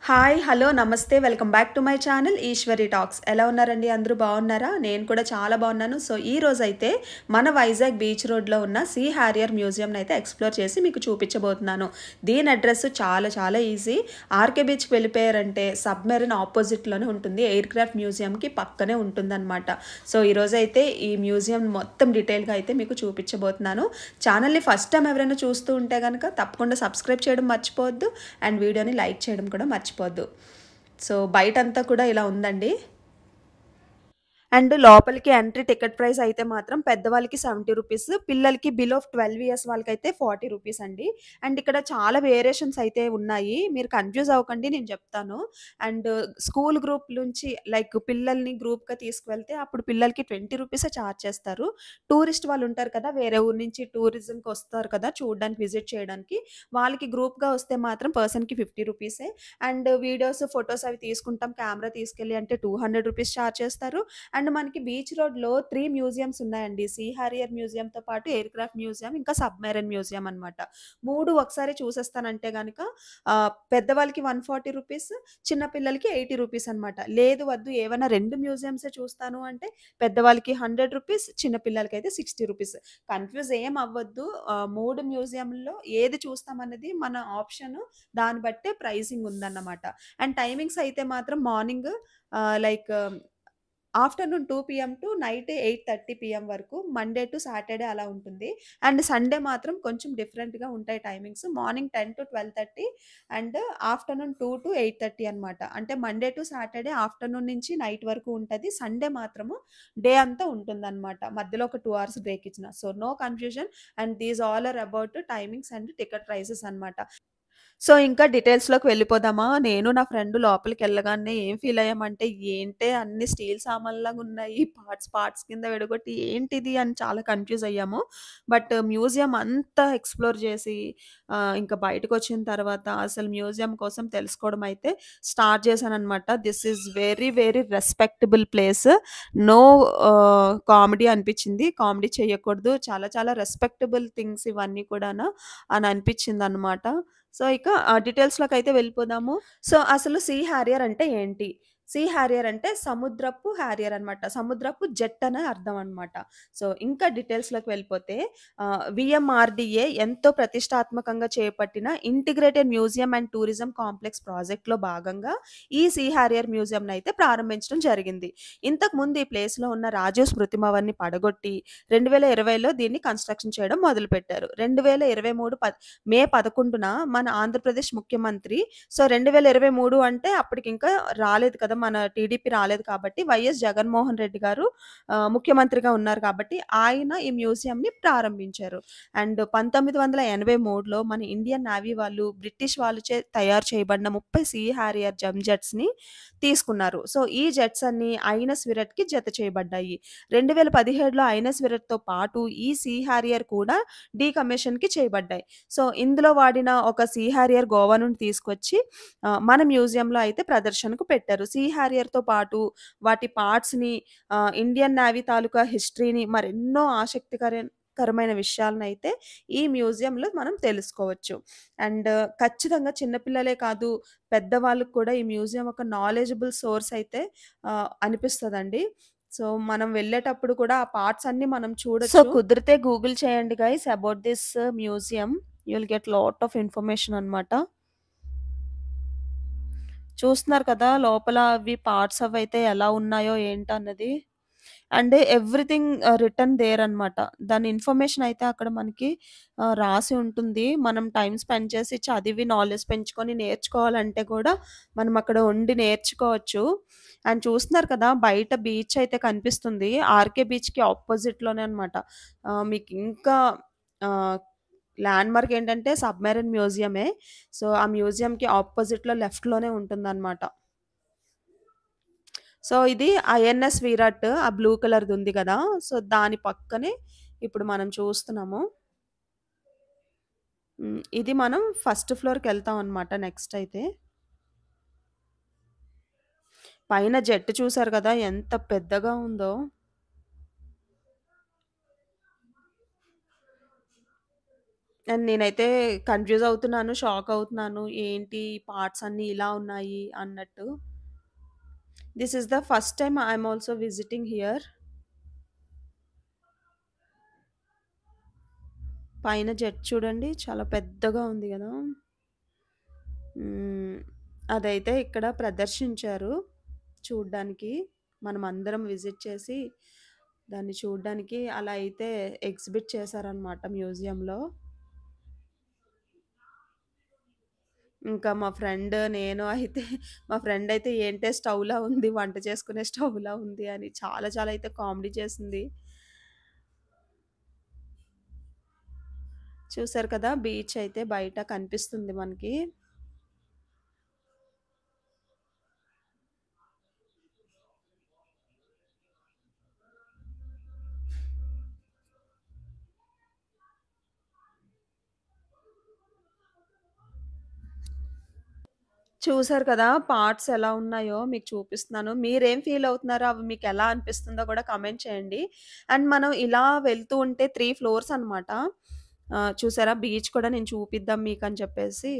Hi! Hello! నమస్తే. Welcome back to my channel Eshwari talks. ఎలా ఉన్నారండి? అందరూ బాగున్నారా? నేను కూడా చాలా బాగున్నాను. సో, ఈరోజైతే మన వైజాగ్ బీచ్ రోడ్‌లో ఉన్న సీ హారియర్ మ్యూజియంనయితే ఎక్స్‌ప్లోర్ చేసి మీకు చూపించబోతున్నాను. దీని అడ్రెస్ చాలా చాలా ఈజీ. ఆర్‌కే బీచ్‌కి వెళ్ళిపోయారంటే సబ్‌మెరైన్ ఆపోజిట్‌లోనే ఉంటుంది. ఎయిర్ క్రాఫ్ట్ మ్యూజియంకి పక్కనే ఉంటుందనమాట. సో, ఈరోజైతే ఈ మ్యూజియం మొత్తం డీటెయిల్‌గా అయితే మీకు చూపించబోతున్నాను. ఛానల్‌ని ఫస్ట్ టైమ్ ఎవరైనా చూస్తూ ఉంటే గనక తప్పకుండా సబ్స్క్రైబ్ చేయడం మర్చిపోవద్దు. అండ్ వీడియోని లైక్ చేయడం కూడా మర్చిపోవద్దు. సో, బయటంతా కూడా ఇలా ఉందండి. అండ్ లోపలికి ఎంట్రీ టికెట్ ప్రైస్ అయితే మాత్రం పెద్దవాళ్ళకి రూ. 70, పిల్లలకి బిలో 12 ఇయర్స్ వాళ్ళకైతే రూ. 40 అండి. అండ్ ఇక్కడ చాలా వేరియేషన్స్ అయితే ఉన్నాయి. మీరు కన్‌ఫ్యూజ్ అవ్వకండి, నేను చెప్తాను. అండ్ స్కూల్ గ్రూప్ నుంచి లైక్ పిల్లల్ని గ్రూప్‌గా తీసుకువెళ్తే అప్పుడు పిల్లలకి రూ. 20 చార్జ్ చేస్తారు. టూరిస్ట్ వాళ్ళు ఉంటారు కదా! వేరే ఊరు నుంచి టూరిజంకి వస్తారు కదా! చూడడానికి విజిట్ చేయడానికి. వాళ్ళకి గ్రూప్‌గా వస్తే మాత్రం పర్సన్‌కి రూ. 50. అండ్ వీడియోస్, ఫోటోస్ అవి తీసుకుంటాం కెమెరా తీసుకెళ్ళి అంటే రూ. 200 చార్జ్ చేస్తారు. అండ్ మనకి బీచ్ రోడ్‌లో 3 మ్యూజియమ్స్ ఉన్నాయండి. సీ హారియర్ మ్యూజియంతో పాటు ఎయిర్ క్రాఫ్ట్ మ్యూజియం, ఇంకా సబ్‌మెరైన్ మ్యూజియం అనమాట. 3 ఒకసారి చూసేస్తానంటే గనక పెద్దవాళ్ళకి రూ. 140, చిన్న పిల్లలకి రూ. 80 అనమాట. లేదు వద్దు ఏవన్నా 2 మ్యూజియమ్సే చూస్తాను అంటే పెద్దవాళ్ళకి రూ. 100, చిన్న పిల్లలకైతే రూ. 60. కన్‌ఫ్యూజ్ ఏం అవ్వద్దు. 3 మ్యూజియంలో ఏది చూస్తామన్నది మన ఆప్షను. దాన్ని బట్టే ప్రైజింగ్ ఉందన్నమాట. అండ్ టైమింగ్స్ అయితే మాత్రం morning like afternoon 2 PM to night 8:30 PM వరకు మండే టు సాటర్‌డే అలా ఉంటుంది. అండ్ సండే మాత్రం కొంచెం డిఫరెంట్‌గా ఉంటాయి టైమింగ్స్. మార్నింగ్ 10-12:30 అండ్ ఆఫ్టర్‌నూన్ 2-8:30 అనమాట. అంటే మండే టు సాటర్‌డే ఆఫ్టర్‌నూన్ నుంచి నైట్ వరకు ఉంటది. సండే మాత్రము డే అంతా ఉంటుందనమాట. మధ్యలో ఒక 2 అవర్స్ బ్రేక్ ఇచ్చిన. So, no confusion. And these all are about timings and ticket prices అనమాట. సో, ఇంకా డీటెయిల్స్‌లోకి వెళ్ళిపోదామా? నేను నా ఫ్రెండ్ లోపలికెళ్ళగానే ఏం ఫీల్ అయ్యామంటే, ఏంటే అన్ని స్టీల్ సామాన్లాగున్నాయి. పార్ట్స్ పార్ట్స్ కింద విడగొట్టి ఏంటిది అని చాలా కన్‌ఫ్యూజ్ అయ్యాము. బట్ మ్యూజియం అంతా ఎక్స్‌ప్లోర్ చేసి ఇంకా బయటకొచ్చిన తర్వాత అసలు మ్యూజియం కోసం తెలుసుకోవడం అయితే స్టార్ట్ చేశాననమాట. This is very very respectable place. No comedy అనిపించింది. కామెడీ చేయకూడదు. చాలా చాలా రెస్పెక్టబుల్ థింగ్స్ ఇవన్నీ కూడాను అని అనిపించిందనమాట. సో, ఇక డీటెయిల్స్‌లోకైతే వెళ్ళిపోదాము. సో, అసలు సీ హారియర్ అంటే ఏంటి? సీ హారియర్ అంటే సముద్రపు హారియర్ అనమాట. సముద్రపు జెట్ అనే అర్థం అనమాట. సో, ఇంకా డీటెయిల్స్‌లోకి వెళ్ళిపోతే వీఎంఆర్‌డీఏ ఎంతో ప్రతిష్టాత్మకంగా చేపట్టిన integrated museum and tourism complex ప్రాజెక్ట్‌లో భాగంగా ఈ సీ హారియర్ మ్యూజియంనయితే ప్రారంభించడం జరిగింది. ఇంతకుముందు ఈ ప్లేస్‌లో ఉన్న రాజీవ్ స్మృతి భవన్‌ని పడగొట్టి 2020లో దీన్ని కన్‌స్ట్రక్షన్ చేయడం మొదలుపెట్టారు. 2023 మే 11న మన ఆంధ్రప్రదేశ్ ముఖ్యమంత్రి, సో 2023 అంటే అప్పటికింకా రాలేదు కదా! మన టీడీపీ రాలేదు కాబట్టి వైఎస్ జగన్మోహన్ రెడ్డి గారు ముఖ్యమంత్రిగా ఉన్నారు కాబట్టి ఆయన ఈ మ్యూజియంని ప్రారంభించారు. అండ్ 1983లో మన ఇండియన్ నేవీ వాళ్ళు బ్రిటిష్ వాళ్ళచే తయారు చేయబడిన 30 సీ హారియర్ జెట్స్‌ని తీసుకున్నారు. సో ఈ జెట్స్ అన్నీ ఐఎన్ఎస్ విరట్‌కి జత చేయబడ్డాయి. 2017లో ఐఎన్ఎస్ విరట్‌తో పాటు ఈ సీ హారియర్ కూడా డీకమిషన్‌కి చేయబడ్డాయి. సో, ఇందులో వాడిన ఒక సీ హారియర్ గోవా నుండి తీసుకొచ్చి మన మ్యూజియంలో అయితే ప్రదర్శనకు పెట్టారు. సీ హారియర్‌తో పాటు వాటి పార్ట్స్‌ని ఇండియన్ నేవీ తాలూకా హిస్టరీని మరెన్నో కరమైన విషయాలనైతే ఈ మ్యూజియంలో మనం తెలుసుకోవచ్చు. అండ్ ఖచ్చితంగా చిన్న పిల్లలే కాదు, పెద్దవాళ్ళకి కూడా ఈ మ్యూజియం ఒక నాలెడ్జబుల్ సోర్స్ అయితే అనిపిస్తదండి. సో, మనం వెళ్ళేటప్పుడు కూడా ఆ పార్ట్స్ అన్నీ మనం చూడొచ్చు. సో, కుదిరితే గూగుల్ చేయండి guys about this museum. You will get lot of information అనమాట. చూస్తున్నారు కదా! లోపల అవి పార్ట్స్ అవైతే ఎలా ఉన్నాయో ఏంటన్నది. అండ్ ఎవ్రీథింగ్ రిటెన్ దేర్ అనమాట. దాని ఇన్ఫర్మేషన్ అయితే అక్కడ మనకి రాసి ఉంటుంది. మనం టైమ్ స్పెండ్ చేసి చదివి నాలెడ్జ్ పెంచుకొని నేర్చుకోవాలంటే కూడా మనం అక్కడ ఉండి నేర్చుకోవచ్చు. అండ్ చూస్తున్నారు కదా! బయట బీచ్ అయితే కనిపిస్తుంది. ఆర్‌కే బీచ్‌కి అపోజిట్‌లోనే అనమాట. మీకు ఇంకా ఆహ్, ల్యాండ్‌మార్క్ ఏంటంటే సబ్‌మెరైన్ మ్యూజియమే. సో, ఆ మ్యూజియంకి అపోజిట్‌లో లెఫ్ట్‌లోనే ఉంటుందనమాట. సో, ఇది ఐఎన్ఎస్ విరాట్ ఆ బ్లూ కలర్‌ది ఉంది గదా! సో, దాని పక్కనే ఇప్పుడు మనం చూస్తున్నాము. ఇది మనం ఫస్ట్ ఫ్లోర్‌కెళ్తాం అనమాట నెక్స్ట్ అయితే. పైన జెట్ చూసారు కదా! ఎంత పెద్దగా ఉందో. అండ్ నేనైతే కన్‌ఫ్యూజ్ అవుతున్నాను, షాక్ అవుతున్నాను. ఏంటి పార్ట్స్ అన్నీ ఇలా ఉన్నాయి అన్నట్టు. This is the first time I am also visiting here. పైన జెట్ చూడండి చాలా పెద్దగా ఉంది గదా! హ్మ్. అదైతే ఇక్కడ ప్రదర్శించారు చూడ్డానికి. మనమందరం విజిట్ చేసి దాన్ని చూడ్డానికి అలా అయితే ఎగ్జిబిట్ చేశారనమాట మ్యూజియంలో. ఇంకా మా ఫ్రెండ్, నేను అయితే మా ఫ్రెండ్ అయితే ఏంటే స్టవ్‌లా ఉంది, వంట చేసుకునే స్టవ్‌లా ఉంది అని చాలా చాలా అయితే కామెడీ చేసింది. చూసారు కదా! బీచ్ అయితే బయట కనిపిస్తుంది మనకి. చూసారు కదా! పార్ట్స్ ఎలా ఉన్నాయో మీకు చూపిస్తున్నాను. మీరేం ఫీల్ అవుతున్నారో అవి మీకెలా అనిపిస్తుందో కూడా కామెంట్ చేయండి. అండ్ మనం ఇలా వెళ్తూ ఉంటే 3 ఫ్లోర్స్ అనమాట. చూసారా బీచ్ కూడా నేను చూపిద్దాం మీకని చెప్పేసి.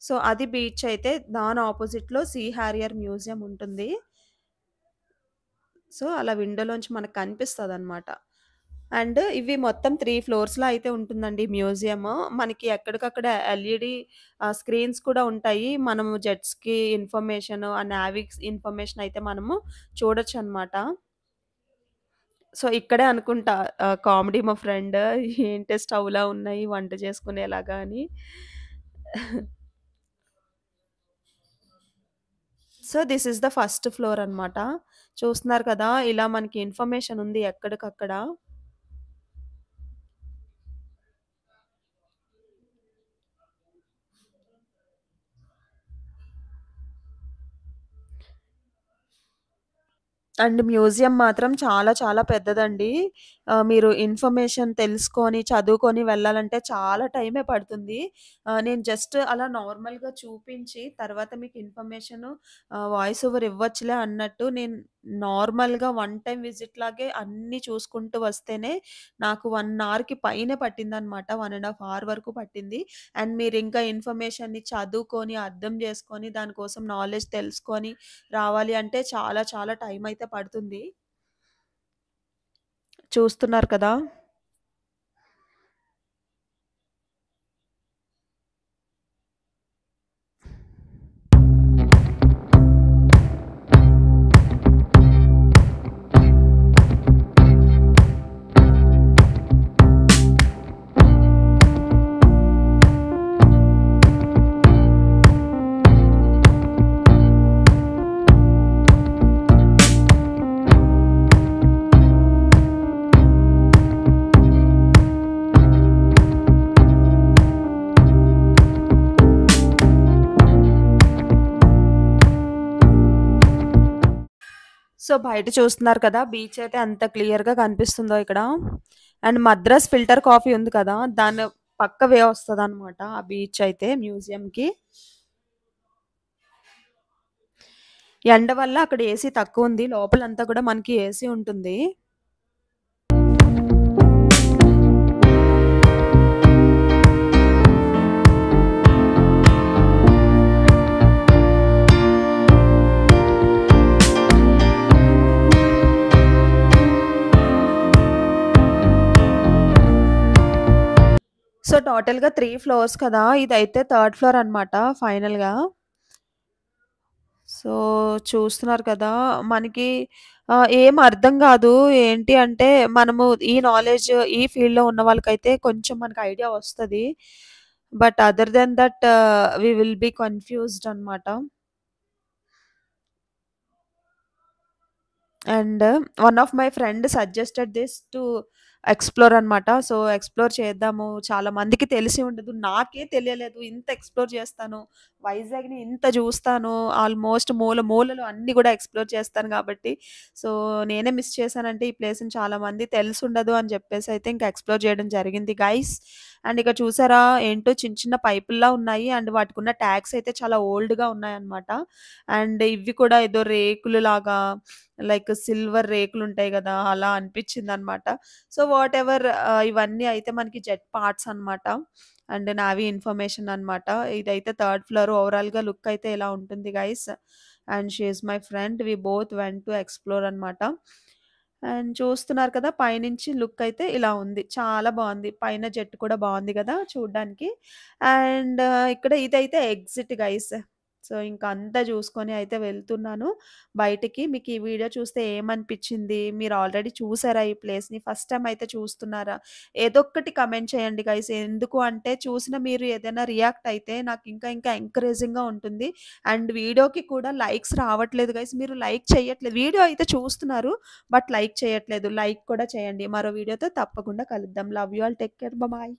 సో, అది బీచ్ అయితే దాని అపోజిట్‌లో సీ హారియర్ మ్యూజియం ఉంటుంది. సో, అలా విండోలోంచి మనకు కనిపిస్తదనమాట. అండ్ ఇవి మొత్తం 3 ఫ్లోర్స్‌లో అయితే ఉంటుందండి మ్యూజియము. మనకి ఎక్కడికక్కడ ఎల్ఈడీ స్క్రీన్స్ కూడా ఉంటాయి. మనము జెట్స్‌కి ఇన్ఫర్మేషను, ఆ నావిక్స్ ఇన్ఫర్మేషన్ అయితే మనము చూడొచ్చనమాట. సో, ఇక్కడే అనుకుంటా కామెడీ మా ఫ్రెండ్ ఏంటే స్టవ్‌లా ఉన్నాయి వంట చేసుకునేలాగా అని. So, this is the first floor అనమాట. చూస్తున్నారు కదా! ఇలా మనకి ఇన్ఫర్మేషన్ ఉంది ఎక్కడికక్కడ. అండ్ మ్యూజియం మాత్రం చాలా చాలా పెద్దదండి. మీరు ఇన్ఫర్మేషన్ తెలుసుకొని, చదువుకొని వెళ్ళాలంటే చాలా టైమే పడుతుంది. నేను జస్ట్ అలా నార్మల్‌గా చూపించి తర్వాత మీకు ఇన్ఫర్మేషను వాయిస్ ఓవర్ ఇవ్వచ్చులే అన్నట్టు నేను నార్మల్‌గా వన్ టైమ్ విజిట్ లాగే అన్నీ చూసుకుంటూ వస్తేనే నాకు 1 అవర్‌కి పైనే పట్టిందనమాట. 1 ½ అవర్ వరకు పట్టింది. అండ్ మీరింకా ఇన్ఫర్మేషన్‌ని చదువుకొని, అర్థం చేసుకొని, దాని కోసం నాలెడ్జ్ తెలుసుకొని రావాలి అంటే చాలా చాలా టైమయితే పడుతుంది. చూస్తున్నారు కదా! సో, బయట చూస్తున్నారు కదా! బీచ్ అయితే ఎంత క్లియర్‌గా కనిపిస్తుందో ఇక్కడ. అండ్ మద్రాస్ ఫిల్టర్ కాఫీ ఉంది కదా! దాని పక్క వే వస్తదనమాట ఆ బీచ్ అయితే మ్యూజియంకి. ఎండ వల్ల అక్కడ ఏసీ తక్కువుంది. లోపలంతా కూడా మనకి ఏసీ ఉంటుంది. సో, టోటల్‌గా 3 ఫ్లోర్స్ కదా! ఇదైతే థర్డ్ ఫ్లోర్ అనమాట ఫైనల్‌గా. సో, చూస్తున్నారు కదా! మనకి ఏం అర్థం గాదు. ఏంటి అంటే, మనము ఈ నాలెడ్జ్ ఈ ఫీల్డ్‌లో ఉన్న వాళ్ళకైతే కొంచెం మనకు ఐడియా వస్తది. But other than that we will be confused అనమాట. And one of my friend suggested this to explore అనమాట. సో, ఎక్స్‌ప్లోర్ చేద్దాము. చాలా మందికి తెలిసి ఉండదు. నాకే తెలియలేదు. ఇంత ఎక్స్‌ప్లోర్ చేస్తాను. వైజాగ్‌ని ఇంత చూస్తాను. ఆల్‌మోస్ట్ మూల మూలలు అన్నీ గూడా ఎక్స్‌ప్లోర్ చేస్తాను గాబట్టి, సో, నేనే మిస్ చేశానంటే ఈ ప్లేస్‌ని చాలా మంది తెలిసుండదు అని జెప్పేసి అయితే ఇంకా ఎక్స్‌ప్లోర్ చేయడం జరిగింది గైస్. అండ్ ఇక్కడ చూసారా ఏంటో చిన్న చిన్న పైపుల్లా ఉన్నాయి. అండ్ వాటికున్న ట్యాగ్స్ అయితే చాలా ఓల్డ్‌గా ఉన్నాయన్నమాట. అండ్ ఇవి కూడా ఏదో రేకులులాగా లైక్ సిల్వర్ రేకులుంటాయి గదా! అలా అనిపిచ్చిందనమాట. సో, వాటెవర్ ఇవన్నీ అయితే మనకి జెట్ పార్ట్స్ అనమాట. అండ్ నావీ ఇన్ఫర్మేషన్ అనమాట. ఇదైతే థర్డ్ ఫ్లోర్ ఓవరాల్‌గా లుక్ అయితే ఇలా ఉంటుంది guys. And she is my friend. We both went to explore అనమాట. అండ్ చూస్తున్నారు కదా! పైనుంచి లుక్ అయితే ఇలా ఉంది. చాలా బావుంది. పైన జెట్ కూడా బావుంది గదా! చూడ్డానికి. అండ్ ఇక్కడ ఇదైతే ఎగ్జిట్ గైస్. సో, ఇంక అంతా జూసుకొని అయితే వెళ్తున్నాను బయటికి. మీకు ఈ వీడియో చూస్తే ఏమనిపిచ్చింది? మీరు ఆల్రెడీ చూసారా ఈ ప్లేస్‌ని? ఫస్ట్ టైమ్ అయితే చూస్తున్నారా? ఏదోక్కటి కమెంట్ చేయండి గైస్. ఎందుకు అంటే చూసిన మీరు ఏదైనా రియాక్ట్ అయితే నాకు ఇంకా ఇంకా ఎంకరేజింగ్‌గా ఉంటుంది. అండ్ వీడియోకి కూడా లైక్స్ రావట్లేదు గైస్. మీరు లైక్ చెయ్యట్లేదు. వీడియో అయితే చూస్తున్నారు. బట్ లైక్ చేయట్లేదు. లైక్ కూడా చేయండి. మరో వీడియోతో తప్పకుండా కలుద్దాం. Love you all. Take care. Bye.